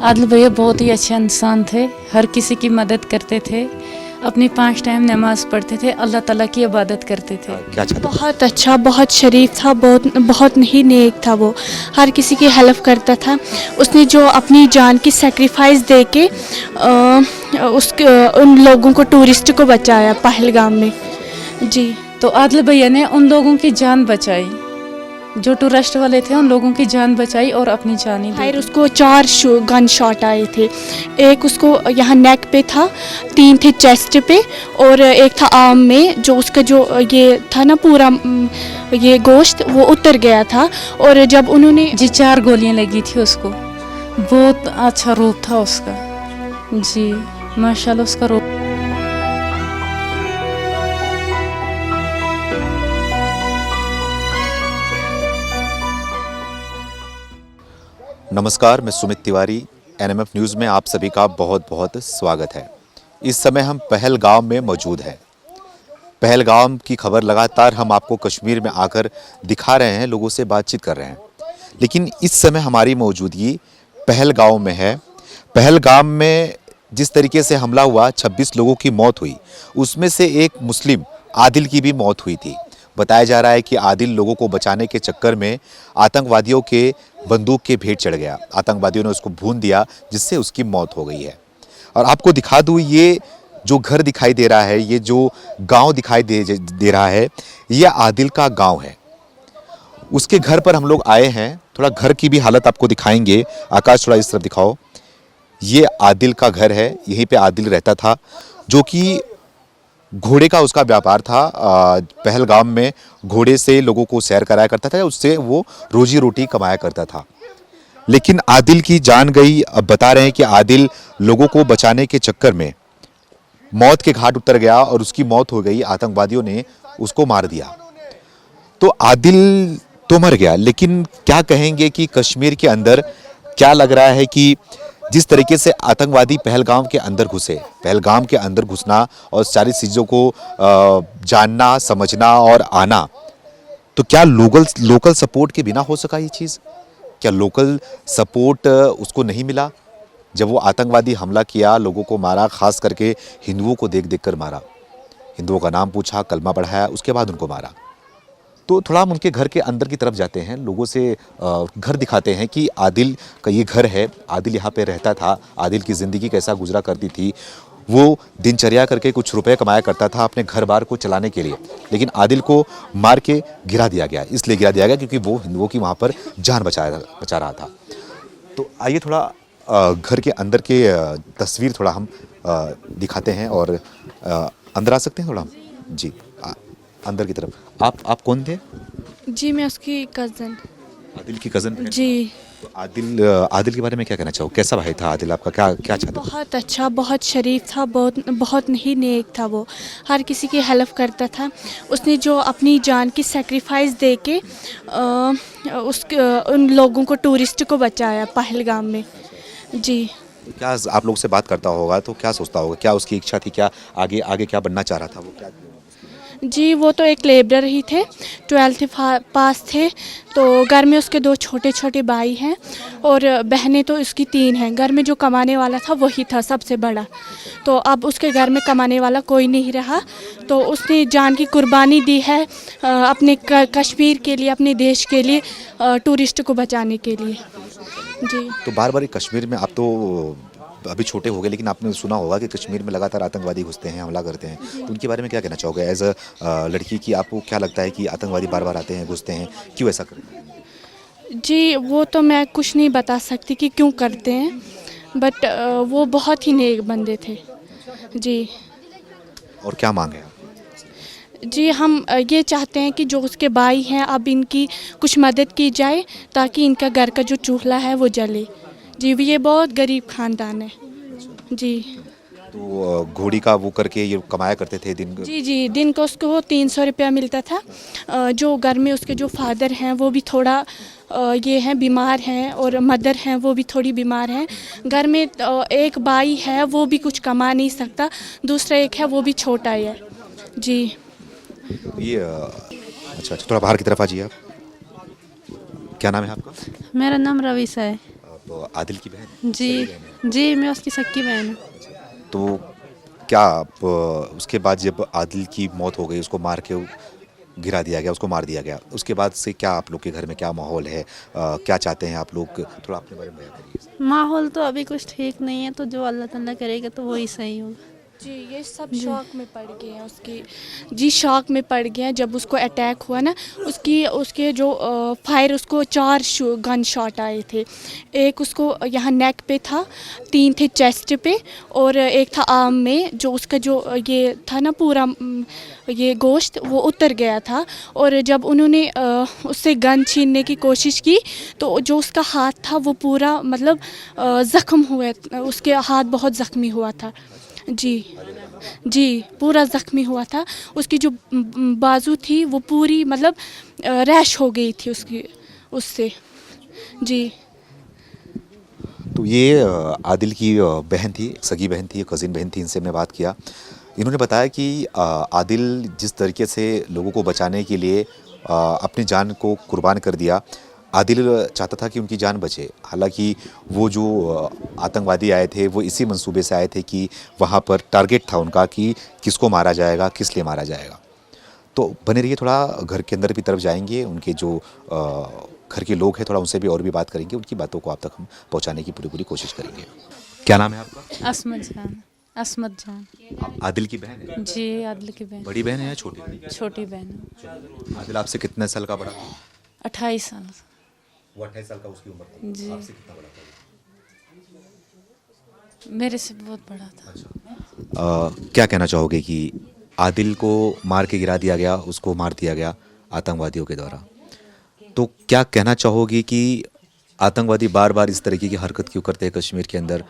आदिल भैया बहुत ही अच्छे इंसान थे, हर किसी की मदद करते थे, अपनी 5 टाइम नमाज पढ़ते थे, अल्लाह ताला की इबादत करते थे। क्या चाहते थे? बहुत अच्छा, बहुत शरीफ था, बहुत ही नेक था वो, हर किसी की हेल्प करता था। उसने जो अपनी जान की सेक्रीफाइस दे के उन लोगों को, टूरिस्ट को बचाया पहलगाम में। जी, तो आदिल भैया ने उन लोगों की जान बचाई, जो टूरिस्ट वाले थे उन लोगों की जान बचाई और अपनी जान ही दे फिर दी। उसको 4 गन शॉट आए थे। एक उसको यहाँ नेक पे था, 3 थे चेस्ट पे, और एक था आर्म में, जो उसका जो ये था ना पूरा ये गोश्त वो उतर गया था। और जब उन्होंने जी 4 गोलियां लगी थी उसको। बहुत अच्छा रूप था उसका जी, माशाल्लाह उसका रूप। नमस्कार, मैं सुमित तिवारी। एनएमएफ न्यूज़ में आप सभी का बहुत बहुत स्वागत है। इस समय हम पहलगाम में मौजूद हैं। पहलगाम की खबर लगातार हम आपको कश्मीर में आकर दिखा रहे हैं, लोगों से बातचीत कर रहे हैं, लेकिन इस समय हमारी मौजूदगी पहलगाम में है। पहलगाम में जिस तरीके से हमला हुआ, 26 लोगों की मौत हुई, उसमें से एक मुस्लिम आदिल की भी मौत हुई थी। बताया जा रहा है कि आदिल लोगों को बचाने के चक्कर में आतंकवादियों के बंदूक के भेंट चढ़ गया। आतंकवादियों ने उसको भून दिया, जिससे उसकी मौत हो गई है। और आपको दिखा दूँ, ये जो घर दिखाई दे रहा है, ये जो गांव दिखाई दे रहा है, ये आदिल का गांव है। उसके घर पर हम लोग आए हैं, थोड़ा घर की भी हालत आपको दिखाएंगे। आकाश, थोड़ा इस तरफ दिखाओ। ये आदिल का घर है, यहीं पे आदिल रहता था, जो कि घोड़े का उसका व्यापार था। पहलगाम में घोड़े से लोगों को सैर कराया करता था, उससे वो रोजी रोटी कमाया करता था। लेकिन आदिल की जान गई। अब बता रहे हैं कि आदिल लोगों को बचाने के चक्कर में मौत के घाट उतर गया और उसकी मौत हो गई। आतंकवादियों ने उसको मार दिया। तो आदिल तो मर गया, लेकिन क्या कहेंगे कि कश्मीर के अंदर क्या लग रहा है कि जिस तरीके से आतंकवादी पहलगाम के अंदर घुसे, पहलगाम के अंदर घुसना और सारी चीज़ों को जानना, समझना और आना, तो क्या लोकल सपोर्ट के बिना हो सका ये चीज़? क्या लोकल सपोर्ट उसको नहीं मिला? जब वो आतंकवादी हमला किया, लोगों को मारा, खास करके हिंदुओं को देख देख कर मारा, हिंदुओं का नाम पूछा, कलमा पढ़ाया, उसके बाद उनको मारा। तो थोड़ा हम उनके घर के अंदर की तरफ जाते हैं, लोगों से घर दिखाते हैं कि आदिल का ये घर है, आदिल यहाँ पे रहता था, आदिल की ज़िंदगी कैसा गुजरा करती थी। वो दिनचर्या करके कुछ रुपए कमाया करता था अपने घर बार को चलाने के लिए, लेकिन आदिल को मार के गिरा दिया गया। इसलिए गिरा दिया गया क्योंकि वो हिंदुओं की वहाँ पर जान बचा रहा था। तो आइए थोड़ा घर के अंदर के तस्वीर थोड़ा हम दिखाते हैं, और अंदर आ सकते हैं थोड़ा हम? जी, अंदर की तरफ। आप कौन थे? जी मैं उसकी कज़न। आदिल की कज़न? जी, तो आदिल के बारे में क्या कहना चाहो? कैसा भाई था आदिल आपका? क्या क्या चाहता था? बहुत अच्छा, बहुत शरीफ था, बहुत ही नेक था वो, हर किसी की हेल्प करता था। उसने जो अपनी जान की सेक्रीफाइस दे के उन लोगों को, टूरिस्ट को बचाया पहलगाम में। जी, तो क्या आप लोग से बात करता होगा तो क्या सोचता होगा? क्या उसकी इच्छा थी? क्या आगे आगे क्या बनना चाह रहा था वो? क्या जी वो तो एक लेबर ही थे, 12th पास थे। तो घर में उसके 2 छोटे छोटे भाई हैं और बहनें तो उसकी 3 हैं। घर में जो कमाने वाला था वही था सबसे बड़ा। तो अब उसके घर में कमाने वाला कोई नहीं रहा, तो उसने जान की कुर्बानी दी है अपने कश्मीर के लिए, अपने देश के लिए, टूरिस्ट को बचाने के लिए। जी, तो बार बार कश्मीर में, आप तो अभी छोटे हो गए, लेकिन आपने सुना होगा कि कश्मीर में लगातार आतंकवादी घुसते हैं, हमला करते हैं, तो उनके बारे में क्या कहना चाहोगे एज अ लड़की की? आपको क्या लगता है कि आतंकवादी बार बार आते हैं, घुसते हैं, क्यों ऐसा करते हैं? जी वो तो मैं कुछ नहीं बता सकती कि क्यों करते हैं, बट वो बहुत ही नेक बंदे थे। जी और क्या मांग है? जी, हम ये चाहते हैं कि जो उसके भाई हैं, अब इनकी कुछ मदद की जाए ताकि इनका घर का जो चूल्हा है वो जले। जी, ये बहुत गरीब ख़ानदान है। जी तो घोड़ी का वो करके ये कमाया करते थे दिन? जी, दिन को उसको 300 रुपया मिलता था। जो घर में उसके जो फादर हैं वो भी थोड़ा ये हैं, बीमार हैं, और मदर हैं वो भी थोड़ी बीमार हैं। घर में एक भाई है वो भी कुछ कमा नहीं सकता, दूसरा एक है वो भी छोटा ही है। जी ये अच्छा, थोड़ा बाहर की तरफ आ जाइए आप। क्या नाम है आपका? मेरा नाम रवीसा है। तो आदिल की बहन? जी जी, मैं उसकी सक्की बहन हूँ। तो क्या आप उसके बाद जब आदिल की मौत हो गई, उसको मार के गिरा दिया गया, उसको मार दिया गया, उसके बाद से क्या आप लोग के घर में क्या माहौल है, क्या चाहते हैं आप लोग, थोड़ा अपने बारे में बयान करिए। माहौल तो अभी कुछ ठीक नहीं है, तो जो अल्लाह ताला करेगा तो वही सही होगा। जी, ये सब शॉक में पड़ गए हैं उसकी। जी, शॉक में पड़ गए हैं जब उसको अटैक हुआ ना, उसके जो फायर, उसको 4 गन शॉट आए थे। एक उसको यहाँ नेक पे था, 3 थे चेस्ट पे, और एक था आर्म में, जो उसका जो ये था ना पूरा ये गोश्त वो उतर गया था। और जब उन्होंने उससे गन छीनने की कोशिश की तो जो उसका हाथ था वो पूरा मतलब ज़ख्म हुआ, उसके हाथ बहुत ज़ख्मी हुआ था। जी जी, पूरा ज़ख्मी हुआ था। उसकी जो बाजू थी वो पूरी मतलब रैश हो गई थी उसकी उससे। जी तो ये आदिल की बहन थी, सगी बहन थी, कज़िन बहन थी, इनसे हमने बात किया। इन्होंने बताया कि आदिल जिस तरीके से लोगों को बचाने के लिए अपनी जान को कुर्बान कर दिया, आदिल चाहता था कि उनकी जान बचे। हालांकि वो जो आतंकवादी आए थे वो इसी मंसूबे से आए थे कि वहाँ पर टारगेट था उनका कि किसको मारा जाएगा, किस लिए मारा जाएगा। तो बने रहिए, थोड़ा घर के अंदर की तरफ जाएंगे, उनके जो घर के लोग हैं थोड़ा उनसे भी और भी बात करेंगे, उनकी बातों को आप तक हम पहुँचाने की पूरी कोशिश करेंगे। क्या नाम है आपका? असमत जान। आप आदिल की बहन है? जी, आदिल की बहन। बड़ी बहन है या छोटी बहन? छोटी बहन है। आदिल आपसे कितने साल का बड़ा? 28 साल। वो 28 साल का उसकी उम्र थी। जी। आपसे कितना बड़ा था? मेरे से बहुत बड़ा था। क्या कहना चाहोगे कि आदिल को मार के गिरा दिया गया, उसको मार दिया गया आतंकवादियों के द्वारा, तो क्या कहना चाहोगी कि आतंकवादी बार बार इस तरीके की हरकत क्यों करते हैं कश्मीर के अंदर,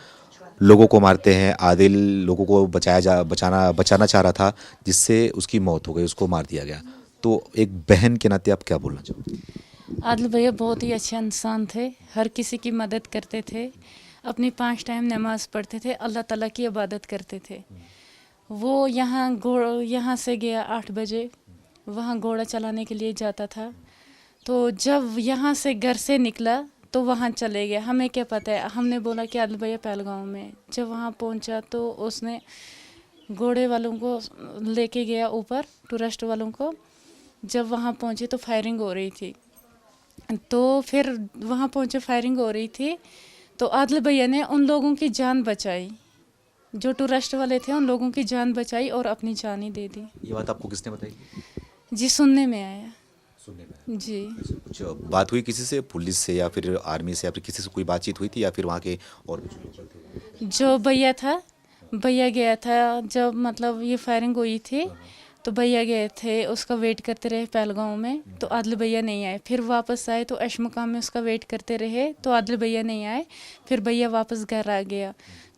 लोगों को मारते हैं? आदिल लोगों को बचाना चाह रहा था, जिससे उसकी मौत हो गई, उसको मार दिया गया। तो एक बहन के नाते आप क्या बोलना चाहोगे? आदिल भैया बहुत ही अच्छे इंसान थे, हर किसी की मदद करते थे, अपनी 5 टाइम नमाज पढ़ते थे, अल्लाह ताला की इबादत करते थे। वो यहाँ से गया 8 बजे, वहाँ घोड़ा चलाने के लिए जाता था। तो जब यहाँ से घर से निकला तो वहाँ चले गए, हमें क्या पता है। हमने बोला कि आदिल भैया पहलगाम में। जब वहाँ पहुँचा तो उसने घोड़े वालों को लेके गया ऊपर, टूरिस्ट वालों को। जब वहाँ पहुँचे तो फायरिंग हो रही थी, तो फिर वहाँ पहुँचे फायरिंग हो रही थी, तो आदिल भैया ने उन लोगों की जान बचाई, जो टूरिस्ट वाले थे उन लोगों की जान बचाई और अपनी जान ही दे दी। ये बात आपको किसने बताई? जी, सुनने में आया। सुनने में। जी, कुछ बात हुई किसी से, पुलिस से या फिर आर्मी से या फिर किसी से कोई बातचीत हुई थी, या फिर वहाँ के और कुछ लोग थे? जो भैया था, भैया गया था जब मतलब ये फायरिंग हुई थी, तो भैया गए थे, उसका वेट करते रहे पहलगांव में, तो आदिल भैया नहीं आए। फिर वापस आए तो अशमकाम में उसका वेट करते रहे, तो आदिल भैया नहीं आए। फिर भैया वापस घर आ गया,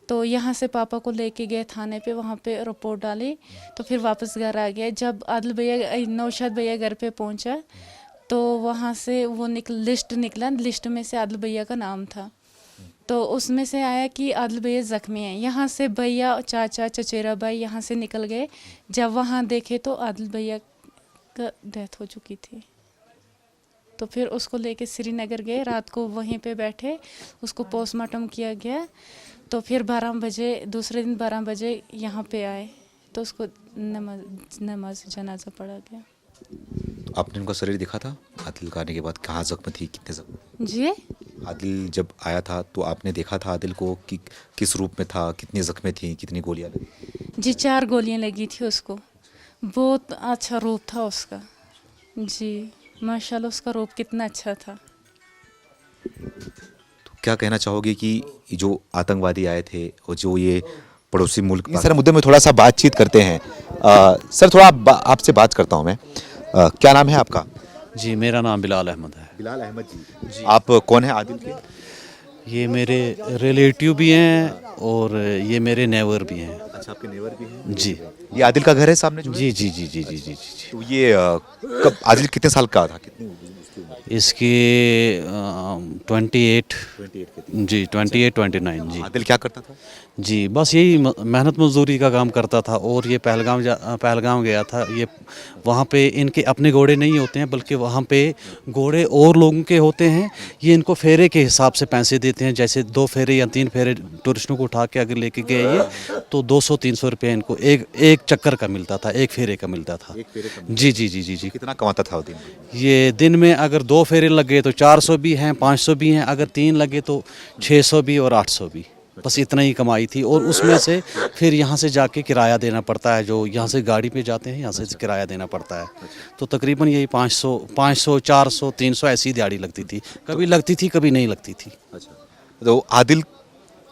तो यहाँ से पापा को लेके गए थाने पे, वहाँ पे रिपोर्ट डाली, तो फिर वापस घर आ गया। जब आदिल भैया, नौशाद भैया घर पे पहुँचा तो वहाँ से वो लिस्ट निकला, लिस्ट में से आदिल भैया का नाम था। तो उसमें से आया कि आदिल भैया ज़ख्मी हैं। यहाँ से भैया, चाचा, चचेरा भाई यहाँ से निकल गए। जब वहाँ देखे तो आदिल भैया का डेथ हो चुकी थी। तो फिर उसको लेके श्रीनगर गए, रात को वहीं पे बैठे, उसको पोस्टमार्टम किया गया। तो फिर 12 बजे, दूसरे दिन 12 बजे यहाँ पे आए, तो उसको नमाज जनाजा पढ़ा गया। तो आपने उनका शरीर देखा था आदिल का आने के बाद? कहाँ जख्म थी, कितने जख्म? जी, आदिल जब आया था तो आपने देखा था आदिल को कि किस रूप में था, कितनी जख्में थी, कितनी गोलियां लगी? जी, 4 गोलियां लगी थी उसको। बहुत अच्छा रूप था उसका। जी, माशाल्लाह, उसका रूप कितना अच्छा था। तो क्या कहना चाहोगे कि जो आतंकवादी आए थे और जो ये पड़ोसी मुल्क, इन सारे मुद्दे में थोड़ा सा बातचीत करते हैं। सर, थोड़ा आपसे बात करता हूँ मैं। क्या नाम है आपका? जी, मेरा नाम बिलाल अहमद है। बिलाल अहमद जी। आप कौन है आदिल के? ये मेरे रिलेटिव भी हैं और ये मेरे नेवर भी हैं। अच्छा, आपके नेवर भी हैं? जी ये आदिल का घर है सामने जो है? जी जी जी जी जी जी जी। तो ये कब आदिल कितने साल का था, कितनी उसकी उम्र? इसकी 28। 28 के थे। जी 28 29 जी। आदिल क्या करता था? जी बस यही मेहनत मजदूरी का काम करता था। और ये पहलगाम गया था। ये वहाँ पे इनके अपने घोड़े नहीं होते हैं, बल्कि वहाँ पे घोड़े और लोगों के होते हैं। ये इनको फेरे के हिसाब से पैसे देते हैं। जैसे 2 फेरे या 3 फेरे टूरिस्टों को उठा के अगर लेके गए ये, तो 200-300 रुपये इनको एक चक्कर का मिलता था, एक फेरे का मिलता था। जी जी जी जी जी। कितना कमाता था वो दिन में? ये दिन में अगर 2 फेरे लगे तो 400 भी हैं, 500 भी हैं, अगर 3 लगे तो 600 भी और 800 भी। बस इतना ही कमाई थी। और उसमें से फिर यहाँ से जाके किराया देना पड़ता है। जो यहाँ से गाड़ी पे जाते हैं, यहाँ से किराया देना पड़ता है। तो तकरीबन यही 500 400 300 ऐसी दिहाड़ी लगती थी। कभी लगती थी, कभी नहीं लगती थी। तो आदिल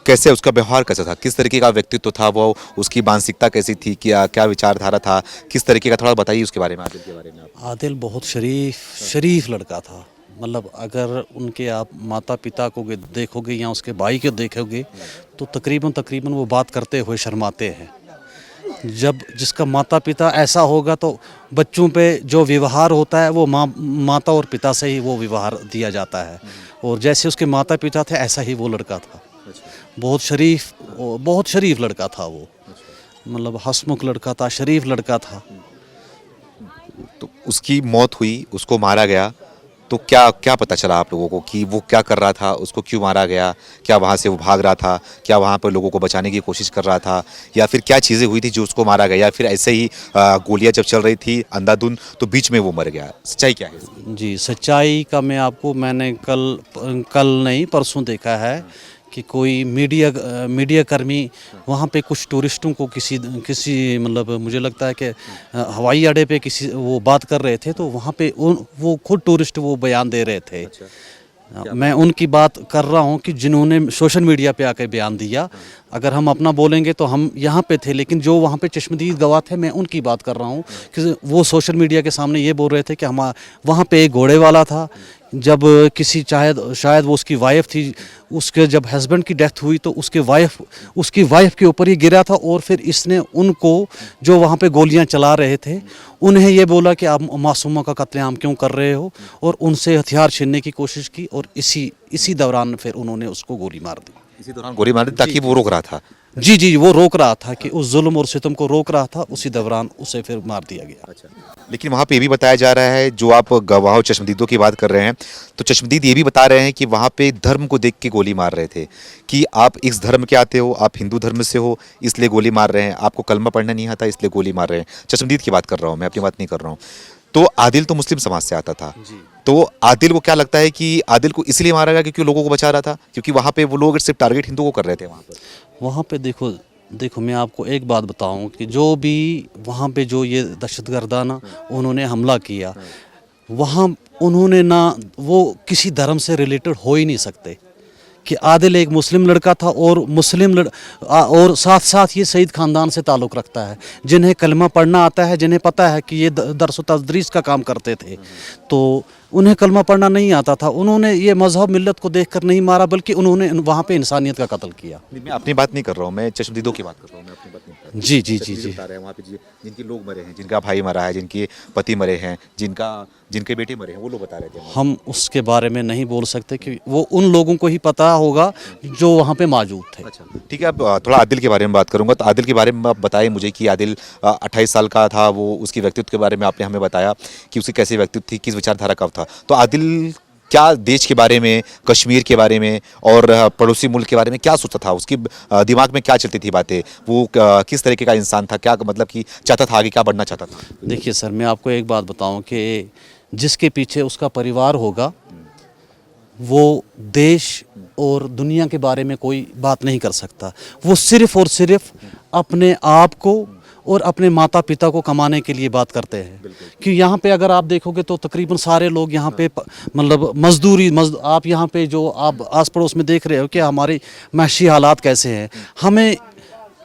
कैसे, उसका व्यवहार कैसा था, किस तरीके का व्यक्तित्व था वो, उसकी मानसिकता कैसी थी, क्या क्या विचारधारा था, किस तरीके का, थोड़ा बताइए उसके बारे में, आदिल के बारे में आप। आदिल बहुत शरीफ लड़का था। मतलब अगर उनके आप माता पिता को देखोगे या उसके भाई को देखोगे, तो तकरीबन वो बात करते हुए शर्माते हैं। जब जिसका माता पिता ऐसा होगा तो बच्चों पे जो व्यवहार होता है वो माता और पिता से ही वो व्यवहार दिया जाता है। और जैसे उसके माता पिता थे, ऐसा ही वो लड़का था। बहुत शरीफ लड़का था वो। मतलब हंसमुख लड़का था, शरीफ लड़का था। तो उसकी मौत हुई, उसको मारा गया, तो क्या क्या पता चला आप लोगों को कि वो क्या कर रहा था, उसको क्यों मारा गया? क्या वहाँ से वो भाग रहा था? क्या वहाँ पर लोगों को बचाने की कोशिश कर रहा था? या फिर क्या चीज़ें हुई थी जो उसको मारा गया? या फिर ऐसे ही गोलियां जब चल रही थी अंधाधुंध तो बीच में वो मर गया? सच्चाई क्या है इसकी? जी सच्चाई का मैंने कल नहीं परसों देखा है कि कोई मीडिया कर्मी वहाँ पे कुछ टूरिस्टों को किसी मतलब मुझे लगता है कि हवाई अड्डे पे किसी वो बात कर रहे थे, तो वहाँ पे वो खुद टूरिस्ट वो बयान दे रहे थे। मैं उनकी बात कर रहा हूँ कि जिन्होंने सोशल मीडिया पे आके बयान दिया। अगर हम अपना बोलेंगे तो हम यहाँ पे थे, लेकिन जो वहाँ पे चश्मदीद गवाह थे, मैं उनकी बात कर रहा हूँ कि वो सोशल मीडिया के सामने ये बोल रहे थे कि हम वहाँ पे एक घोड़े वाला था। जब शायद वो उसकी वाइफ थी, उसके जब हस्बैंड की डेथ हुई तो उसकी वाइफ के ऊपर ही गिरा था। और फिर इसने उनको जो वहाँ पे गोलियां चला रहे थे, उन्हें ये बोला कि आप मासूमों का कत्लेआम क्यों कर रहे हो, और उनसे हथियार छीनने की कोशिश की। और इसी दौरान फिर उन्होंने उसको गोली मार दी। इसी दौरान गोली मार दी ताकि वो रोक रहा था? जी वो रोक रहा था कि उस जुल्म और सितम को रोक रहा था। उसी दौरान उसे फिर मार दिया गया। लेकिन वहाँ पे ये भी बताया जा रहा है, जो आप गवाहों चश्मदीदों की बात कर रहे हैं, तो चश्मदीद ये भी बता रहे हैं कि वहाँ पे धर्म को देख के गोली मार रहे थे, कि आप इस धर्म के आते हो, आप हिंदू धर्म से हो, इसलिए गोली मार रहे हैं, आपको कलमा पढ़ना नहीं आता इसलिए गोली मार रहे हैं। चश्मदीद की बात कर रहा हूँ मैं, अपनी बात नहीं कर रहा हूँ। तो आदिल तो मुस्लिम समाज से आता था, तो आदिल को क्या लगता है कि आदिल को इसलिए मारा गया क्योंकि लोगों को बचा रहा था, क्योंकि वहाँ पे वो लोग सिर्फ टारगेट हिंदुओं को कर रहे थे? वहाँ पे देखो मैं आपको एक बात बताऊं कि जो भी वहाँ पे जो ये दहशतगर्दाना उन्होंने हमला किया, वहाँ उन्होंने ना वो किसी धर्म से रिलेटेड हो ही नहीं सकते। कि आदिल एक मुस्लिम लड़का था और और साथ साथ ये सईद ख़ानदान से ताल्लुक़ रखता है, जिन्हें कलमा पढ़ना आता है, जिन्हें पता है कि ये दरस व तदरीस का काम करते थे। तो उन्हें कलमा पढ़ना नहीं आता था। उन्होंने ये मजहब मिल्लत को देखकर नहीं मारा, बल्कि उन्होंने वहाँ पे इंसानियत का कत्ल किया। मैं अपनी बात नहीं कर रहा हूँ, मैं चश्मदीदों की बात कर रहा हूँ, मैं अपनी बात नहीं कर रहा हूँ। जी बता रहे हैं वहाँ पे जिनके लोग मरे हैं, जिनका भाई मरा है, जिनके पति मरे हैं, जिनके बेटे मरे हैं, वो लोग बता रहे थे। हम उसके बारे में नहीं बोल सकते कि वो उन लोगों को ही पता होगा जो वहाँ पे मौजूद थे। अच्छा ठीक है, अब थोड़ा आदिल के बारे में बात करूंगा। तो आदिल के बारे में आप बताइए मुझे कि आदिल 28 साल का था, वो उसकी व्यक्तित्व के बारे में आपने हमें बताया कि उसकी कैसी व्यक्तित्व थी, किस विचारधारा का था। तो आदिल क्या देश के बारे में, कश्मीर के बारे में और पड़ोसी मुल्क के बारे में क्या सोचता था? उसकी दिमाग में क्या चलती थी बातें? वो किस तरीके का इंसान था? क्या मतलब कि चाहता था आगे क्या बढ़ना चाहता था? देखिए सर, मैं आपको एक बात बताऊं कि जिसके पीछे उसका परिवार होगा, वो देश और दुनिया के बारे में कोई बात नहीं कर सकता। वो सिर्फ़ और सिर्फ अपने आप को और अपने माता पिता को कमाने के लिए बात करते हैं। कि यहाँ पे अगर आप देखोगे तो तकरीबन सारे लोग यहाँ पे मतलब आप यहाँ पे जो आप आस पड़ोस में देख रहे हो कि हमारे माशी हालात कैसे हैं, हमें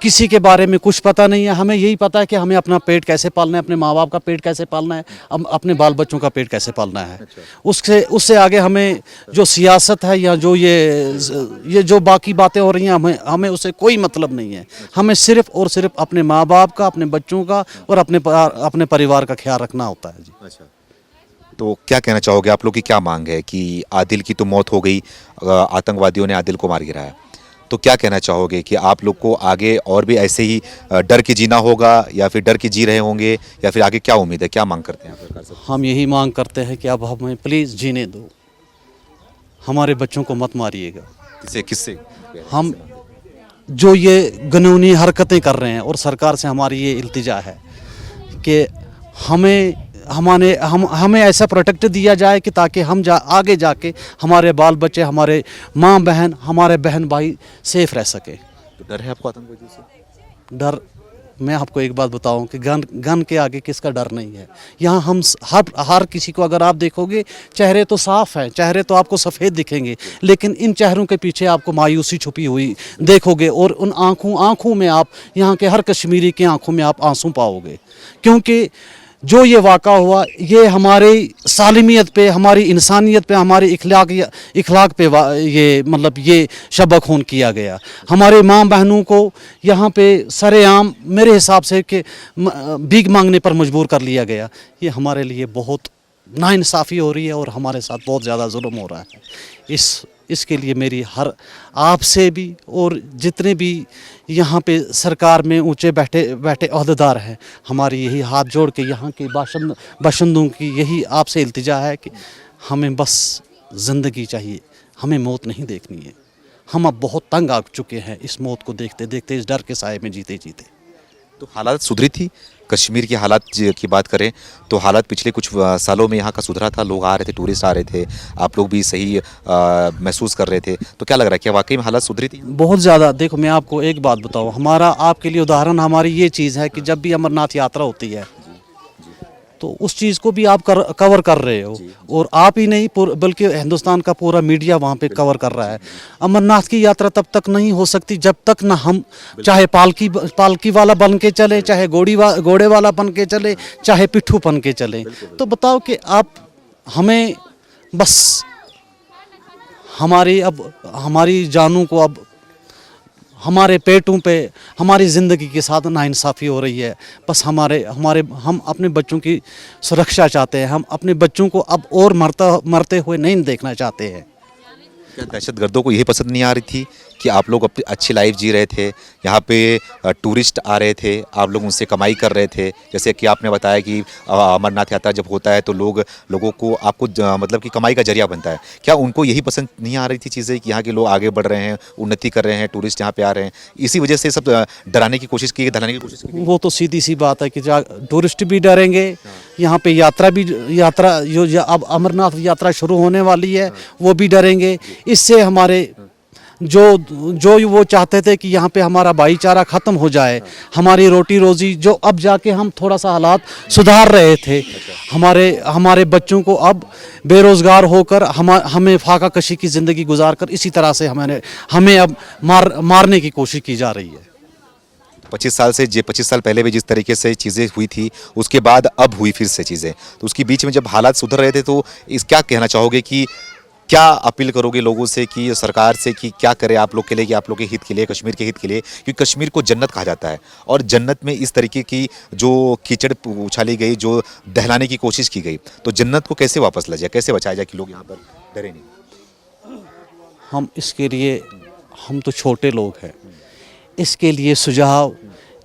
किसी के बारे में कुछ पता नहीं है। हमें यही पता है कि हमें अपना पेट कैसे पालना है, अपने माँ बाप का पेट कैसे पालना है, अपने बाल बच्चों का पेट कैसे पालना है। उससे आगे हमें जो सियासत है या जो ये जो बाकी बातें हो रही हैं, हमें उससे कोई मतलब नहीं है। हमें सिर्फ और सिर्फ अपने माँ बाप का, अपने बच्चों का और अपने परिवार का ख्याल रखना होता है जी। अच्छा, तो क्या कहना चाहोगे, आप लोग की क्या मांग है कि आदिल की तो मौत हो गई, आतंकवादियों ने आदिल को मार गिराया, तो क्या कहना चाहोगे कि आप लोग को आगे और भी ऐसे ही डर के जीना होगा या फिर डर के जी रहे होंगे, या फिर आगे क्या उम्मीद है, क्या मांग करते हैं आप सरकार से? हम यही मांग करते हैं कि अब हमें प्लीज़ जीने दो, हमारे बच्चों को मत मारिएगा। किससे किससे हम जो ये कानूनी हरकतें कर रहे हैं, और सरकार से हमारी ये इल्तिजा है कि हमें ऐसा प्रोटेक्ट दिया जाए कि ताकि हम आगे जाके हमारे बाल बच्चे, हमारे माँ बहन, हमारे बहन भाई सेफ रह सके। तो डर है आपको आतंकवादियों से? डर, मैं आपको एक बात बताऊं कि गन के आगे किसका डर नहीं है। यहाँ हम हर किसी को अगर आप देखोगे, चेहरे तो साफ हैं, चेहरे तो आपको सफ़ेद दिखेंगे, लेकिन इन चेहरों के पीछे आपको मायूसी छुपी हुई देखोगे, और उन आँखों में आप, यहाँ के हर कश्मीरी की आँखों में आप आंसू पाओगे, क्योंकि जो ये वाक़ा हुआ, ये हमारी सालिमियत पे, हमारी इंसानियत पे, हमारी इखलाक पे ये मतलब ये शब खून किया गया। हमारे माँ बहनों को यहाँ पे सरेआम मेरे हिसाब से कि भीख मांगने पर मजबूर कर लिया गया। ये हमारे लिए बहुत नाइंसाफ़ी हो रही है और हमारे साथ बहुत ज़्यादा जुल्म हो रहा है। इसके लिए मेरी हर आपसे भी और जितने भी यहाँ पे सरकार में ऊंचे बैठे ओहदेदार हैं, हमारी यही हाथ जोड़ के यहाँ के बाशिंदों की यही आपसे इल्तिजा है कि हमें बस ज़िंदगी चाहिए, हमें मौत नहीं देखनी है। हम अब बहुत तंग आ चुके हैं इस मौत को देखते देखते, इस डर के साए में जीते जीते। तो हालात सुधरी थी? कश्मीर की हालात की बात करें तो हालात पिछले कुछ सालों में यहाँ का सुधरा था, लोग आ रहे थे, टूरिस्ट आ रहे थे, आप लोग भी सही महसूस कर रहे थे, तो क्या लग रहा है, क्या वाकई में हालात सुधरी थी? बहुत ज़्यादा। देखो मैं आपको एक बात बताऊँ, हमारा आपके लिए उदाहरण हमारी ये चीज़ है कि जब भी अमरनाथ यात्रा होती है तो उस चीज़ को भी आप कवर कर रहे हो, और आप ही नहीं बल्कि हिंदुस्तान का पूरा मीडिया वहाँ पे कवर कर रहा है। अमरनाथ की यात्रा तब तक नहीं हो सकती जब तक ना हम चाहे पालकी वाला बन के चले, चाहे घोड़े वाला बन के चले, चाहे पिट्ठू बन के चले। तो बताओ कि आप हमें बस हमारी जानों को, अब हमारे पेटों पे, हमारी ज़िंदगी के साथ नाइंसाफ़ी हो रही है। बस हम अपने बच्चों की सुरक्षा चाहते हैं, हम अपने बच्चों को अब और मरते हुए नहीं देखना चाहते हैं। क्या दहशतगर्दों को यही पसंद नहीं आ रही थी कि आप लोग अपनी अच्छी लाइफ जी रहे थे, यहाँ पे टूरिस्ट आ रहे थे, आप लोग उनसे कमाई कर रहे थे, जैसे कि आपने बताया कि अमरनाथ यात्रा जब होता है तो लोगों को आपको मतलब कि कमाई का जरिया बनता है, क्या उनको यही पसंद नहीं आ रही थी चीज़ें कि यहाँ के लोग आगे बढ़ रहे हैं, उन्नति कर रहे हैं, टूरिस्ट यहाँ पे आ रहे हैं, इसी वजह से सब डराने की कोशिश की, दलाने की कोशिश की? वो तो सीधी सी बात है कि टूरिस्ट भी डरेंगे, यहाँ पे यात्रा जो अब अमरनाथ यात्रा शुरू होने वाली है वो भी डरेंगे। इससे हमारे जो वो चाहते थे कि यहाँ पे हमारा भाईचारा ख़त्म हो जाए, हमारी रोटी रोज़ी, जो अब जाके हम थोड़ा सा हालात सुधार रहे थे, हमारे बच्चों को अब बेरोज़गार होकर हमें फाका कशी की ज़िंदगी गुजार कर इसी तरह से हमें अब मारने की कोशिश की जा रही है। 25 साल पहले भी जिस तरीके से चीज़ें हुई थी, उसके बाद अब हुई फिर से चीज़ें, तो उसके बीच में जब हालात सुधर रहे थे, तो क्या कहना चाहोगे कि क्या अपील करोगे लोगों से कि सरकार से कि क्या करे आप लोग के लिए, कि आप लोग के हित के लिए, कश्मीर के हित के लिए, क्योंकि कश्मीर को जन्नत कहा जाता है, और जन्नत में इस तरीके की जो कीचड़ उछाली गई, जो दहलाने की कोशिश की गई, तो जन्नत को कैसे वापस ला जाए, कैसे बचाया जाए कि लोग यहाँ पर डरे नहीं? हम इसके लिए, हम तो छोटे लोग हैं, इसके लिए सुझाव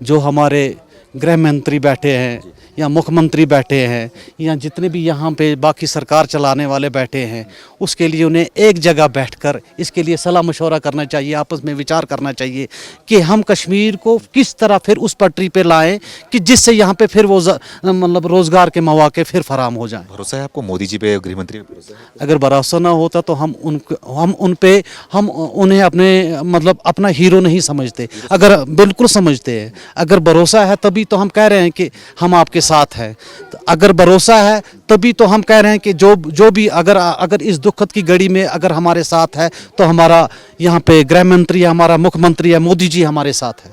जो हमारे गृह मंत्री बैठे हैं या मुख्यमंत्री बैठे हैं या जितने भी यहाँ पे बाकी सरकार चलाने वाले बैठे हैं, उसके लिए उन्हें एक जगह बैठकर इसके लिए सलाह मशवरा करना चाहिए, आपस में विचार करना चाहिए कि हम कश्मीर को किस तरह फिर उस पटरी पे लाएं कि जिससे यहाँ पे फिर वो मतलब रोज़गार के मौके फिर फराम हो जाएं। भरोसा है आपको मोदी जी पे, गृह मंत्री पे भरोसा है? अगर भरोसा ना होता तो हम उन्हें अपने मतलब अपना हीरो नहीं समझते, अगर बिल्कुल समझते हैं। अगर भरोसा है तभी तो हम कह रहे हैं कि हम आपके साथ है, तो अगर भरोसा है तभी तो हम कह रहे हैं कि जो भी अगर इस दुखद की घड़ी में अगर हमारे साथ है तो हमारा यहाँ पे गृह मंत्री है, हमारा मुख्यमंत्री है, मोदी जी हमारे साथ है,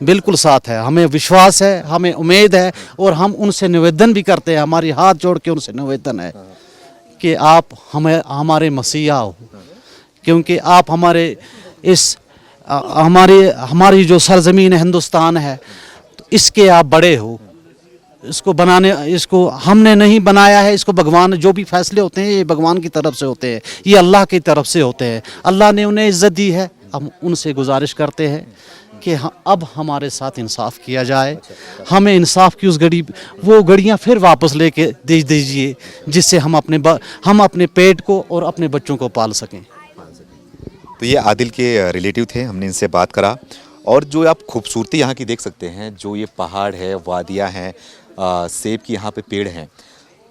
बिल्कुल साथ है। हमें विश्वास है, हमें उम्मीद है, और हम उनसे निवेदन भी करते हैं, हमारी हाथ जोड़ के उनसे निवेदन है कि आप हमारे मसीहा हो, क्योंकि आप हमारे इस हमारी जो सरजमीन हिंदुस्तान है, तो इसके आप बड़े हो, इसको बनाने, इसको हमने नहीं बनाया है, इसको भगवान, जो भी फैसले होते हैं ये भगवान की तरफ से होते हैं, ये अल्लाह की तरफ से होते हैं। अल्लाह ने उन्हें इज़्ज़त दी है। हम उनसे गुजारिश करते हैं कि अब हमारे साथ इंसाफ किया जाए, हमें इंसाफ की वो घड़ियाँ फिर वापस लेके दे दीजिए, जिससे हम अपने पेट को और अपने बच्चों को पाल सकें। तो ये आदिल के रिलेटिव थे, हमने इनसे बात करा। और जो आप खूबसूरती यहाँ की देख सकते हैं, जो ये पहाड़ है, वादियाँ हैं, सेब की यहाँ पे पेड़ हैं,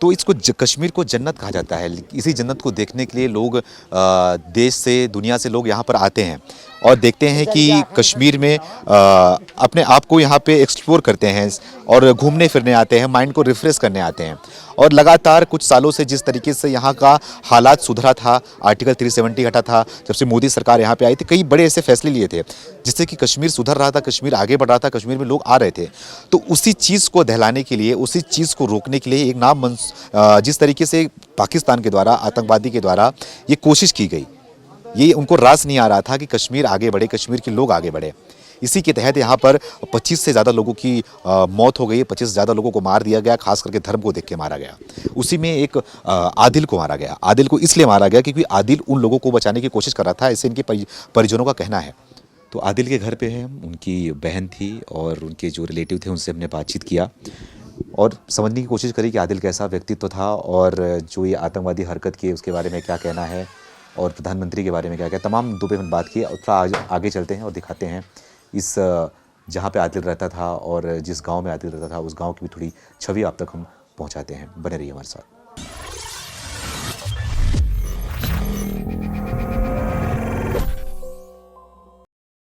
तो इसको कश्मीर को जन्नत कहा जाता है। इसी जन्नत को देखने के लिए लोग देश से, दुनिया से लोग यहाँ पर आते हैं और देखते हैं कि कश्मीर में अपने आप को यहाँ पे एक्सप्लोर करते हैं और घूमने फिरने आते हैं, माइंड को रिफ़्रेश करने आते हैं। और लगातार कुछ सालों से जिस तरीके से यहाँ का हालात सुधरा था, आर्टिकल 370 हटा था, जब से मोदी सरकार यहाँ पे आई थी, कई बड़े ऐसे फैसले लिए थे जिससे कि कश्मीर सुधर रहा था, कश्मीर आगे बढ़ रहा था, कश्मीर में लोग आ रहे थे। तो उसी चीज़ को दहलाने के लिए, उसी चीज़ को रोकने के लिए एक नाम जिस तरीके से पाकिस्तान के द्वारा, आतंकवादी के द्वारा ये कोशिश की गई, ये उनको रास नहीं आ रहा था कि कश्मीर आगे बढ़े, कश्मीर के लोग आगे बढ़े। इसी के तहत यहाँ पर 25 से ज़्यादा लोगों की मौत हो गई, 25 से ज़्यादा लोगों को मार दिया गया, खास करके धर्म को देख के मारा गया। उसी में एक आदिल को मारा गया। आदिल को इसलिए मारा गया क्योंकि आदिल उन लोगों को बचाने की कोशिश कर रहा था, ऐसे इनके परिजनों का कहना है। तो आदिल के घर पे है हम, उनकी बहन थी और उनके जो रिलेटिव थे उनसे हमने बातचीत किया और समझने की कोशिश करी कि आदिल कैसा व्यक्तित्व था और जो ये आतंकवादी हरकत की उसके बारे में क्या कहना है और प्रधानमंत्री के बारे में क्या, तमाम दो पे बात की। और थोड़ा आगे चलते हैं और दिखाते हैं इस जहाँ पे आदिल रहता था और जिस गांव में आदिल रहता था, उस गांव की भी थोड़ी छवि आप तक हम पहुँचाते हैं। बने रहिए हमारे साथ।